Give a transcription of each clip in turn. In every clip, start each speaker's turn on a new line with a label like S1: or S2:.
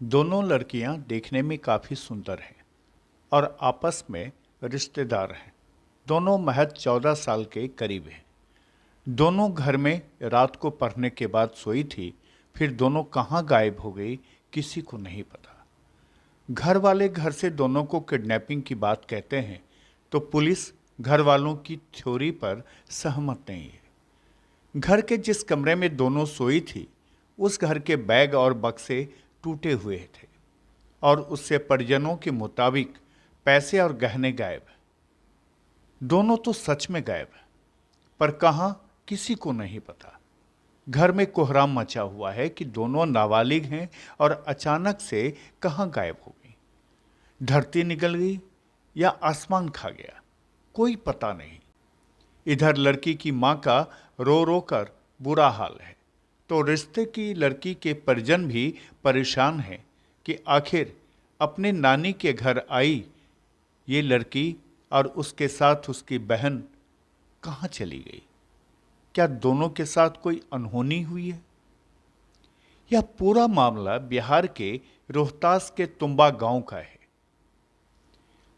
S1: दोनों लड़कियां देखने में काफ़ी सुंदर हैं और आपस में रिश्तेदार हैं। दोनों महज 14 साल के करीब हैं। दोनों घर में रात को पढ़ने के बाद सोई थी। फिर दोनों कहाँ गायब हो गई, किसी को नहीं पता। घर वाले घर से दोनों को किडनैपिंग की बात कहते हैं तो पुलिस घर वालों की थ्योरी पर सहमत नहीं है। घर के जिस कमरे में दोनों सोई थी, उस घर के बैग और बक्से टूटे हुए थे और उससे परिजनों के मुताबिक पैसे और गहने गायब। दोनों तो सच में गायब, पर कहां किसी को नहीं पता। घर में कोहराम मचा हुआ है कि दोनों नाबालिग हैं और अचानक से कहां गायब हो गई। धरती निकल गई या आसमान खा गया, कोई पता नहीं। इधर लड़की की मां का रो रो कर बुरा हाल है तो रिश्ते की लड़की के परिजन भी परेशान हैं कि आखिर अपने नानी के घर आई ये लड़की और उसके साथ उसकी बहन कहाँ चली गई। क्या दोनों के साथ कोई अनहोनी हुई है? यह पूरा मामला बिहार के रोहतास के तुम्बा गांव का है।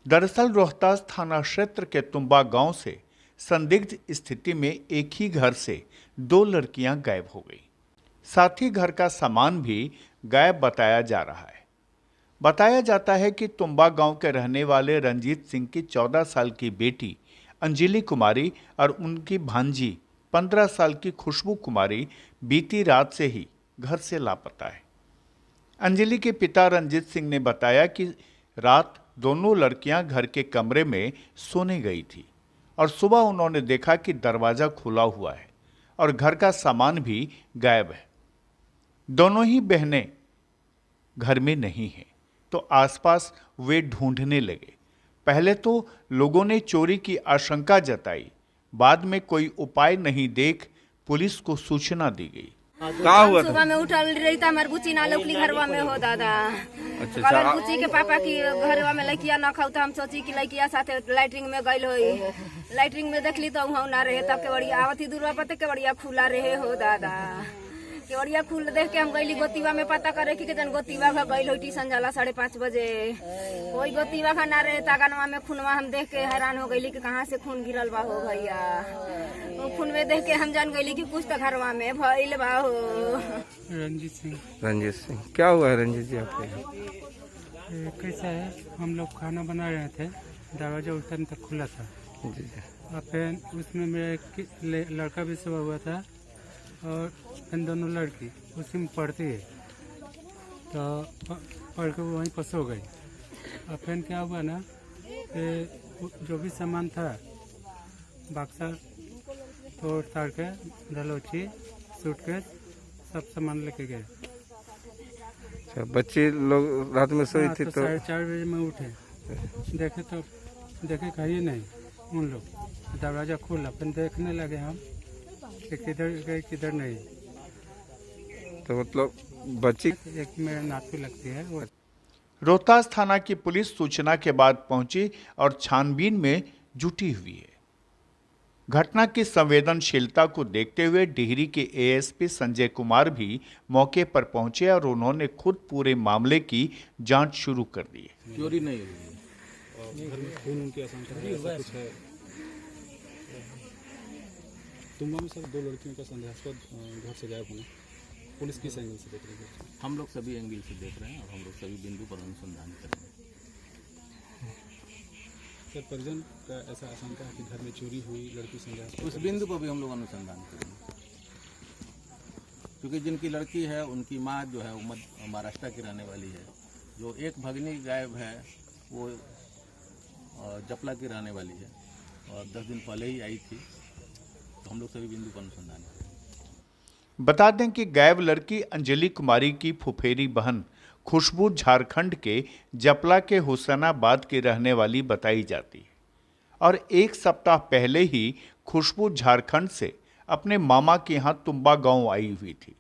S1: दरअसल रोहतास थाना क्षेत्र के तुम्बा गांव से संदिग्ध स्थिति में एक ही घर से दो लड़कियां गायब हो गई। साथ ही घर का सामान भी गायब बताया जा रहा है। बताया जाता है कि तुम्बा गांव के रहने वाले रंजीत सिंह की 14 साल की बेटी अंजलि कुमारी और उनकी भांजी 15 साल की खुशबू कुमारी बीती रात से ही घर से लापता है। अंजलि के पिता रंजीत सिंह ने बताया कि रात दोनों लड़कियां घर के कमरे में सोने गई थी और सुबह उन्होंने देखा कि दरवाजा खुला हुआ है और घर का सामान भी गायब है। दोनों ही बहनें घर में नहीं हैं तो आसपास वे ढूंढने लगे। पहले तो लोगों ने चोरी की आशंका जताई, बाद में कोई उपाय नहीं देख पुलिस को सूचना दी गई।
S2: का हुआ था?
S3: सुबह में उठल रही था, हमार बुची ना लौकली घरवा में हो दादा।
S2: अच्छा
S3: बुची के पापा की घरवा में लड़किया ना खाऊ तो हम सोची कि लड़किया साथे लैटरिंग में गई होई। लैटरिंग में देखली तो वहाँ ना रहे, तब केवड़िया आवती दूरवा पते केवड़िया खुला रहे हो दादा। केवड़िया खुल देख के हम गईली गोतीवा में पता करे कि जन गोतीवा का गई हो ट्यूशन जाला 5:30 बजे। कोई गोतीवा का ना रहे, तागनवा में खूनवा हम देख के हैरान हो गईली कि कहाँ से खून गिरल बा हो भैया। वो खून में देख के हम जान गईली कि कुछ तो घरवा में भइल बा हो।
S4: रंजीत सिंह।
S2: रंजीत सिंह, क्या हुआ है रंजीत जी आपके यहाँ?
S4: कैसा है, हम लोग खाना बना रहे थे, दरवाजा उस टाइम तक खुला था
S2: जी जी।
S4: और फिर उसमें मेरा एक लड़का भी सोया हुआ था और इन दोनों लड़की उसी में पढ़ती है तो पढ़ के वो वहीं पर सो गई। और फिर क्या हुआ ना कि जो भी सामान था बक्सा तोड़ ताड़ के डलोची सूटकेस सब सामान लेके गए।
S2: अच्छा, बच्चे लोग रात में सोई थी तो
S4: 4:30 बजे में उठे, देखे कहीं नहीं उन लोग। दरवाजा खोला, फिर देखने लगे हम कि किधर गए किधर नहीं।
S2: तो मतलब बच्ची
S4: एक मेरा नातू लगती है वो।
S1: रोहतास थाना की पुलिस सूचना के बाद पहुंची और छानबीन में जुटी हुई है। घटना की संवेदनशीलता को देखते हुए डिहरी के एएसपी संजय कुमार भी मौके पर पहुंचे और उन्होंने खुद पूरे मामले की जांच शुरू कर दी है।
S5: चोरी नहीं हुई और घर में खून की आशंका है, ऐसा कुछ है। तुम्बा में सर 2 लड़कियों का संदेहास्पद घर से गायब होना, पुलिस किस एंगल से देख रही है?
S6: हम लोग सभी एंगल से देख रहे हैं और हम लोग सभी बिंदु पर अनुसंधान कर रहे हैं।
S5: सर परिजन का ऐसा आशंका है कि घर में चोरी हुई, लड़की संदेहास्पद।
S6: उस बिंदु पर भी हम लोग अनुसंधान करेंगे, क्योंकि जिनकी लड़की है उनकी माँ जो है वो महाराष्ट्र की रहने वाली है। जो एक भगिनी गायब है वो जपला की रहने वाली है और 10 दिन पहले ही आई थी। तो हम लोग सभी बिंदु पर अनुसंधान करेंगे।
S1: बता दें कि गायब लड़की अंजलि कुमारी की फुफेरी बहन खुशबू झारखंड के जपला के हुसैनाबाद की रहने वाली बताई जाती है और एक सप्ताह पहले ही खुशबू झारखंड से अपने मामा के यहाँ तुम्बा गांव आई हुई थी।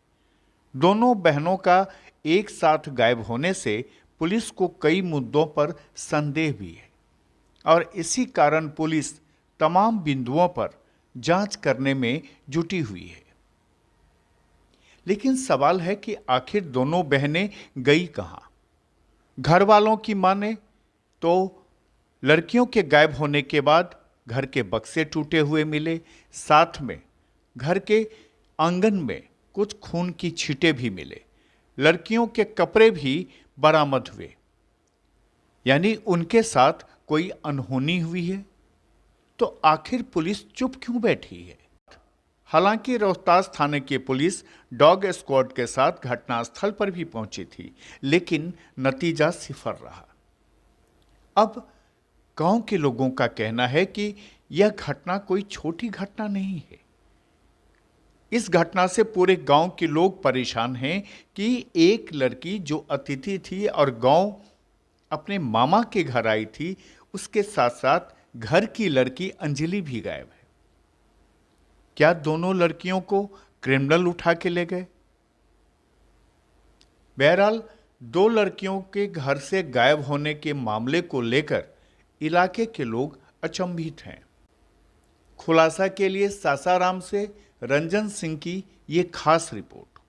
S1: दोनों बहनों का एक साथ गायब होने से पुलिस को कई मुद्दों पर संदेह भी है और इसी कारण पुलिस तमाम बिंदुओं पर जांच करने में जुटी हुई है। लेकिन सवाल है कि आखिर दोनों बहनें गई कहां? घर वालों की माने तो लड़कियों के गायब होने के बाद घर के बक्से टूटे हुए मिले, साथ में घर के आंगन में कुछ खून की छींटे भी मिले। लड़कियों के कपड़े भी बरामद हुए, यानी उनके साथ कोई अनहोनी हुई है। तो आखिर पुलिस चुप क्यों बैठी है? हालांकि रोहतास थाने की पुलिस डॉग स्क्वाड के साथ घटनास्थल पर भी पहुंची थी, लेकिन नतीजा सिफर रहा। अब गांव के लोगों का कहना है कि यह घटना कोई छोटी घटना नहीं है। इस घटना से पूरे गांव के लोग परेशान हैं कि एक लड़की जो अतिथि थी और गांव अपने मामा के घर आई थी, उसके साथ साथ घर की लड़की अंजलि भी गायब है। क्या दोनों लड़कियों को क्रिमिनल उठा के ले गए? बहरहाल 2 लड़कियों के घर से गायब होने के मामले को लेकर इलाके के लोग अचंभित हैं। खुलासा के लिए सासाराम से रंजन सिंह की ये खास रिपोर्ट।